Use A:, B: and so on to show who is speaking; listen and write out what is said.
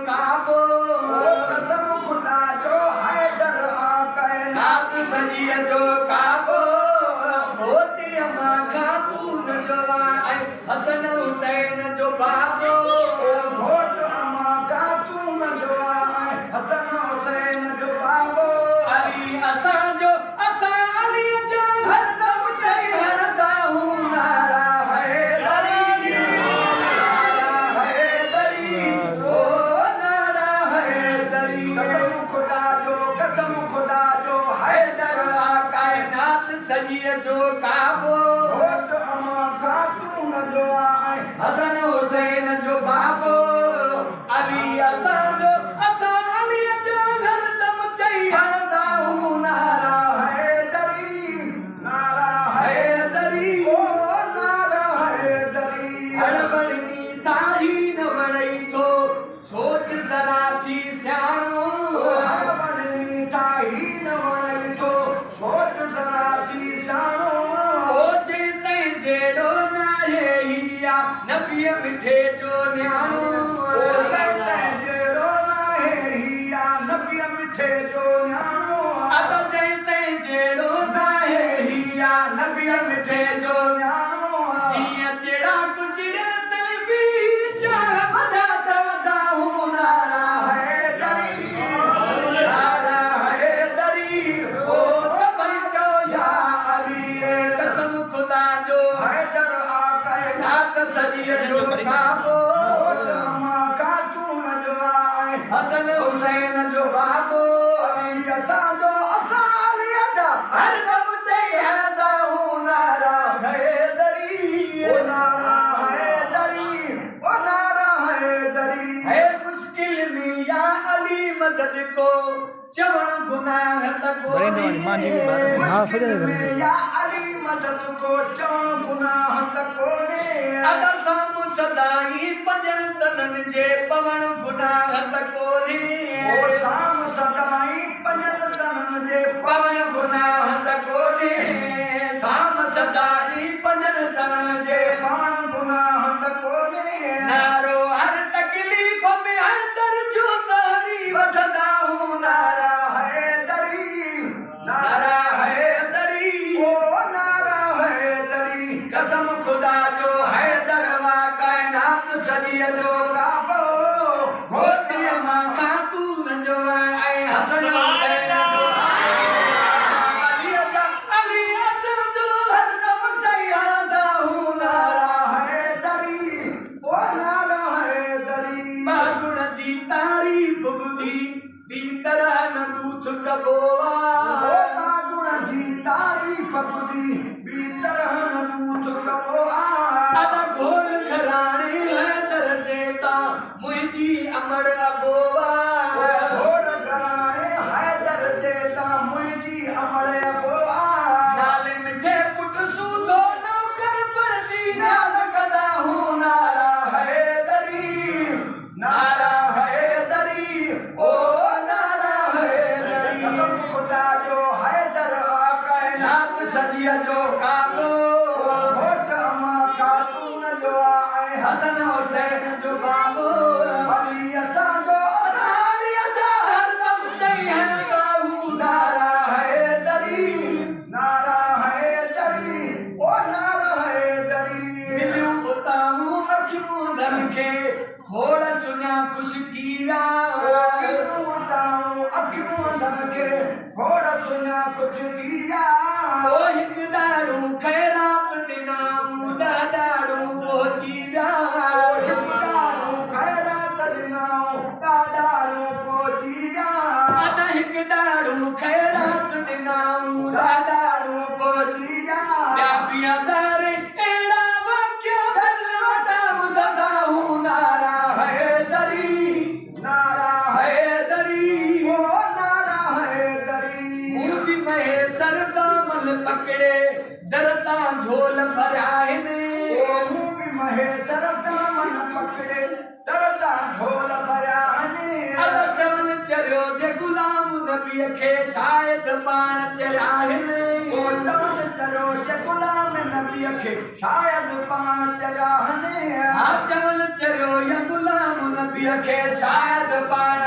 A: काबो
B: कसम खुदा जो हैदर कायनात
A: सजीअ जो काबो होती अमा खातून जो आहे हसन हुसैन जो बाबो
B: घोट अमा खातून जो आहे हसन हुसैन जो बाबो
A: अली असांजो असां अली जो हरदम चई हलंदा हूं नारा हैदरी नारा हैदरी ओ नारा हैदरी
B: कसम खुदा जो हैदर
A: कायनात सजीअ जो काबो
B: घोट अमा खातून जो आहे
A: हसन हुसैन जो बाबो अली असांजो असां अली जो हरदम चई हलंदा हूं नारा
B: हैदरी नारा
A: हैदरी
B: ओ नारा हैदरी
A: हड़बड़नी ताही न वड़ई थो सोच जरा थी सियाणो
B: हड़बड़नी ताही न वड़ई थो सोच जरा थी सियाणो
A: ओचे तैं जहिड़ो नाहे हिया नबीअ मिठे जो न्याणो
B: जहिड़ो नाहे हिया नबीअ मिठे जो न्याणो
A: अद चई तैं जहिड़ो नाहे हिया नबीअ मिठे जो
B: न्याणो
A: जीअं चिड़ा कुचिड़े दिल बि चाह वधाता वधा हूं नारा हैदरी नारा हैदरी ओ सभई चओ या अली कसम खुदा जो
B: हैदर
A: नात सजीअ जो काबो
B: अमा खातून जो आहे
A: हसन हुसैन जो बाबो
B: असांजो असालिया जा
A: हरदम चई हलंदा हूं नारा हैदरी
B: ओ नारा हैदरी ओ नारा हैदरी
A: है मुश्किल में या अली मदद को चवण गुनाह तको
C: हाँ सजा
B: या अली मदद को चवण गुनाह तको ने
A: अदा साम सदाई पंजन तनन जे पवण गुनाह तको ने
B: ओ साम सदाई पंजन तनन जे
A: पवण गुनाह तको ने साम सदाई पंजन तनन जे
B: पवण गुनाह तको ने
A: नारो हर तकलीफ़ में हैदर जो तारी वठंदा हूं नारा
B: हैदरी
A: नारा हैदरी
B: ओ नारा हैदरी
A: कसम खुदा जो हैदर वा कायनात सजीअ जो
B: काबो
A: घोटी अमा खातून जो ऐं हसन हुसैन जो अली असां जो हरदम चई हलंदा हूं नारा
B: हैदरी ओ नारा हैदरी
A: गुण जी तारीफ़ ॿुधी ॿी तरह न पूछ कबो
B: ओ गुण जी तारीफ़ ॿुधी ॿी तरह न पूछ कबो
A: अदा घोर घराणे हैदर जेता मुंहिंजी अमर अबोवा
B: घोर घराणे हैदर जेता मुंहिंजी अमर अबोवा
A: नाले मिठे पुट सूदो नौकर बणजी नाज़ कंदा हूं नारा हैदरी नारा हैदरी ओ नारा हैदरी
B: कसम खुदा जो हैदर कायनात
A: सजीअ जो काबो
B: घोट अमा खातून जो आहे
A: हसन हुसैन जो बाबो
B: अली असांजो
A: असालिया जा हरदम चई हलंदा हूं नारा हैदरी
B: नारा हैदरी ओ नारा हैदरी
A: मिलियूं उतारूं अखियूं धन खे खोड़ सुञा ख़ुशि थी विया
B: अखियूं धन खे खोड़ सुञा ख़ुशि थी विया
A: ओ हिकु ॾाढ़ूं ख़ैरात ॾिनाऊं ॾह ॾाढ़ूं पहुची विया
B: ख़ैरात ॾिनाऊं ॾाढारूं पहुची विया
A: अद हिकु ॾाढ़ूं ख़ैरात ॾिनाऊं ॾह ॾाढ़ूं पहुची
B: विया
A: ॿिया बि हज़ार अहिड़ा वाक़िया दिल वटां ॿुधंदा हूं नारा हैदरी
B: नारा
A: हैदरी
B: ओ नारा हैदरी
A: मूं बि महे सरदामल पकड़े दरता झोल भरिया आहिनि
B: मूं बि महे सरदामल पकड़े दरता झोल भरिया आहिनि
A: अद चवनि चरियो जे गुलाम नबीअ खे शायदि पाण चरिया आहिनि
B: चवनि चरियो जे गुलाम नबी खे शायद पाण चराहने
A: हाँ चवल चरियो या गुलाम नबी खे शायद पाण